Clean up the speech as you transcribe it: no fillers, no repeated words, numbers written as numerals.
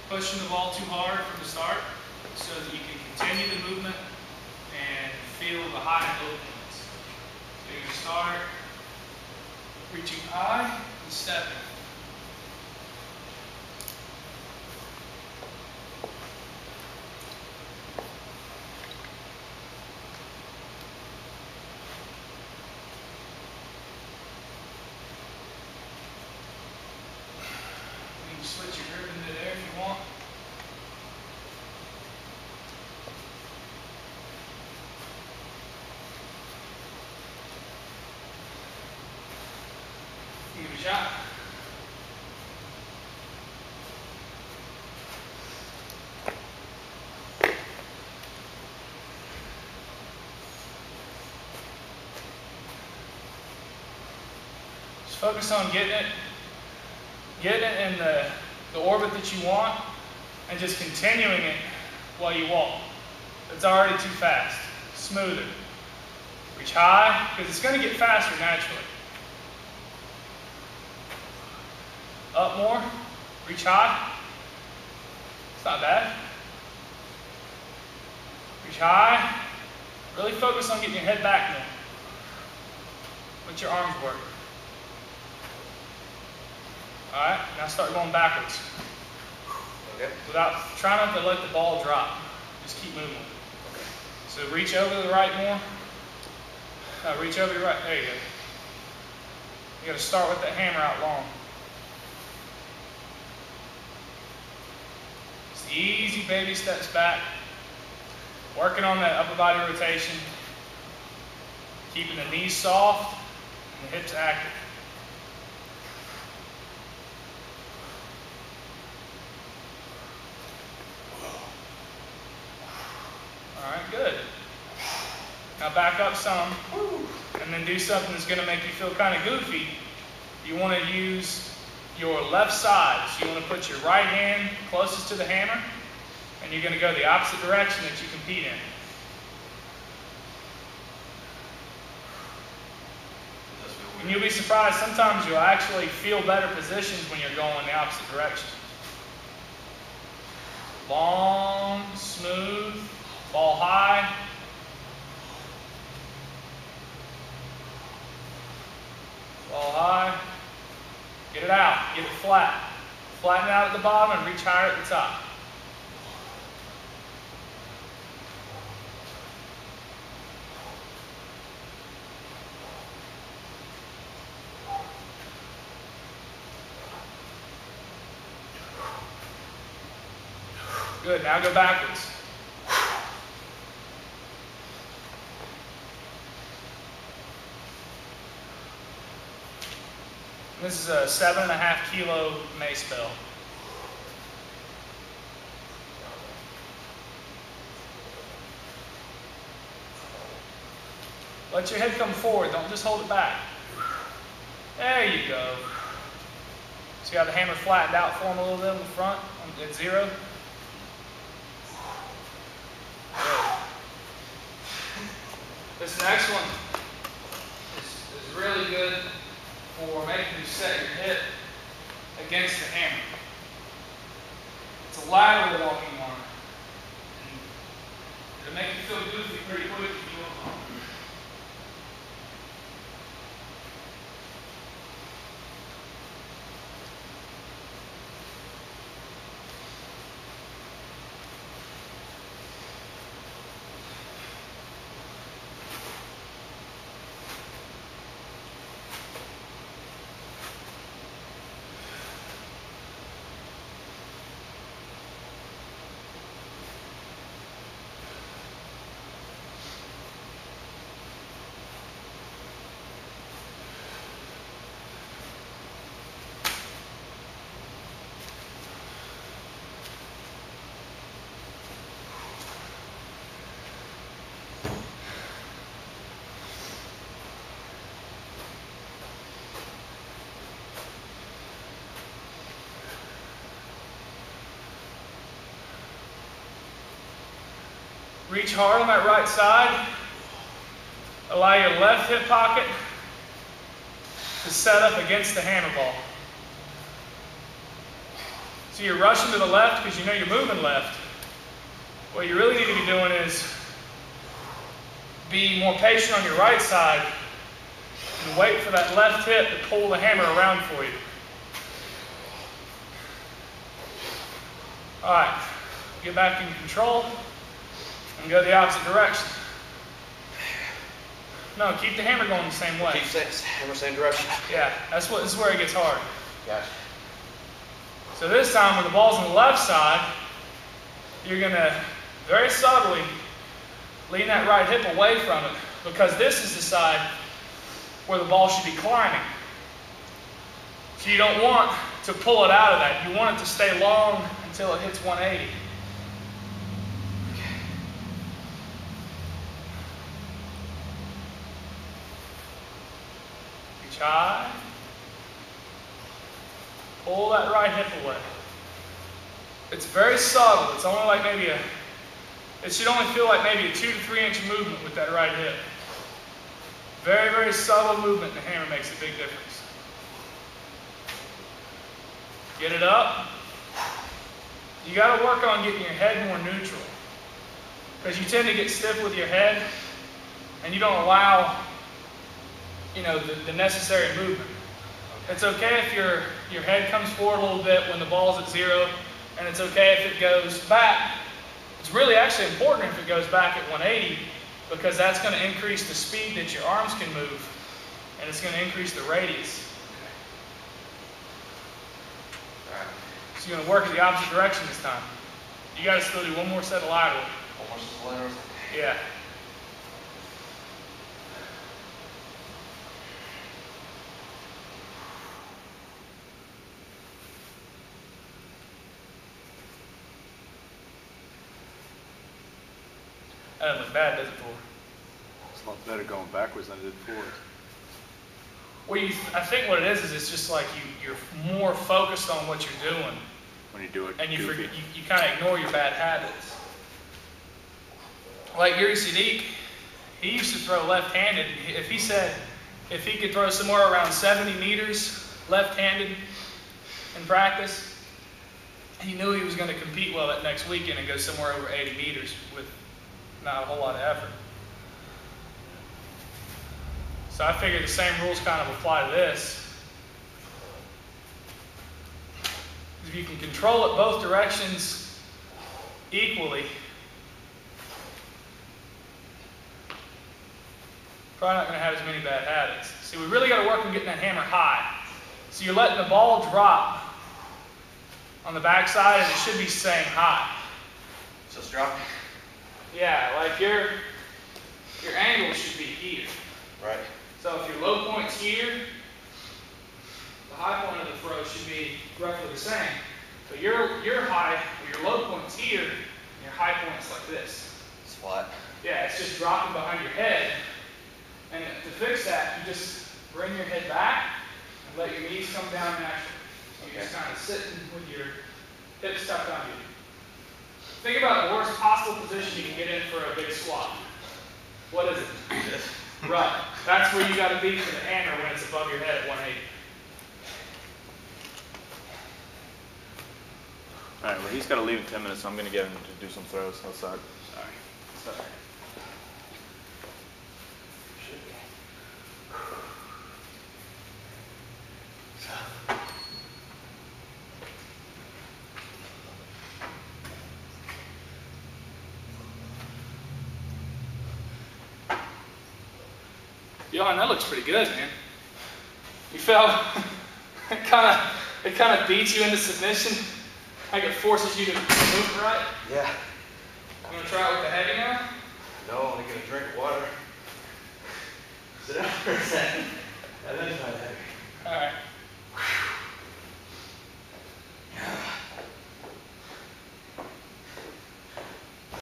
pushing the ball too hard from the start so that you can continue the movement and feel the high and low points. So you're going to start reaching high and stepping. Switch your grip into there if you want. Give it a shot. Just focus on getting it in the orbit that you want, and just continuing it while you walk. It's already too fast. Smoother. Reach high, because it's going to get faster naturally. Up more. Reach high. It's not bad. Reach high. Really focus on getting your head back more. Let your arms work. Alright, now start going backwards. Okay. Without trying not to let the ball drop. Just keep moving. Okay. So reach over to the right more. Reach over to the right. There you go. You got to start with that hammer out long. Just easy baby steps back. Working on that upper body rotation. Keeping the knees soft and the hips active. Alright, good. Now back up some, and then do something that's going to make you feel kind of goofy. You want to use your left side. So you want to put your right hand closest to the hammer, and you're going to go the opposite direction that you compete in. And you'll be surprised, sometimes you'll actually feel better positions when you're going the opposite direction. Long, smooth. Ball high. Ball high. Get it out. Get it flat. Flatten it out at the bottom and reach higher at the top. Good. Now go backwards. This is a 7.5 kilo mace bell. Let your head come forward, don't just hold it back. There you go. So you have the hammer flattened out for him a little bit in the front at 0. Good. This next one is really good for making you set your hip against the hammer. It's a lateral walking arm. It'll make you feel goofy pretty quick if you want. Reach hard on that right side. Allow your left hip pocket to set up against the hammer ball. So you're rushing to the left because you know you're moving left. What you really need to be doing is be more patient on your right side and wait for that left hip to pull the hammer around for you. All right, get back in control and go the opposite direction. No, keep the hammer going the same way. Keep the hammer same direction. Yeah, this is where it gets hard. Gotcha. So this time, when the ball's on the left side, you're going to very subtly lean that right hip away from it, because this is the side where the ball should be climbing. So you don't want to pull it out of that. You want it to stay long until it hits 180. Reach high. Pull that right hip away. It's very subtle. It's only like maybe it should only feel like maybe a 2 to 3 inch movement with that right hip. Very, very subtle movement in the hammer makes a big difference. Get it up. You got to work on getting your head more neutral, because you tend to get stiff with your head and you don't allow, you know, the necessary movement. It's okay if your head comes forward a little bit when the ball's at 0, and it's okay if it goes back. It's really actually important if it goes back at 180, because that's going to increase the speed that your arms can move, and it's going to increase the radius. So you're going to work in the opposite direction this time. You got to still do one more set of lateral. One more set of lateral? Yeah. That doesn't look bad, does it, Thor? It's a lot better going backwards than it did forward. Well, I think what it is it's just like you're more focused on what you're doing. When you do it, and you kind of ignore your bad habits. Like Yuri Sadiq, he used to throw left-handed. If he said if he could throw somewhere around 70 meters left-handed in practice, he knew he was going to compete well that next weekend and go somewhere over 80 meters with not a whole lot of effort. So I figured the same rules kind of apply to this. If you can control it both directions equally, probably not going to have as many bad habits. See, we really got to work on getting that hammer high. So you're letting the ball drop on the backside, and it should be staying high. So it's dropping? Yeah, like your angle should be here. Right. So if your low point's here, the high point of the throw should be roughly the same. But your high, or your low point's here, and your high point's like this. It's flat. Yeah, it's just dropping behind your head. And to fix that, you just bring your head back and let your knees come down naturally. So you're just kind of sitting with your hips tucked under you. Think about the worst possible position you can get in for a big squat. What is it? Right. That's where you got to be for the hammer when it's above your head at 180. All right, well, he's got to leave in 10 minutes, so I'm going to get him to do some throws outside. Sorry. Johan, that looks pretty good, man. You felt it kind of beats you into submission, like it forces you to move right. Yeah.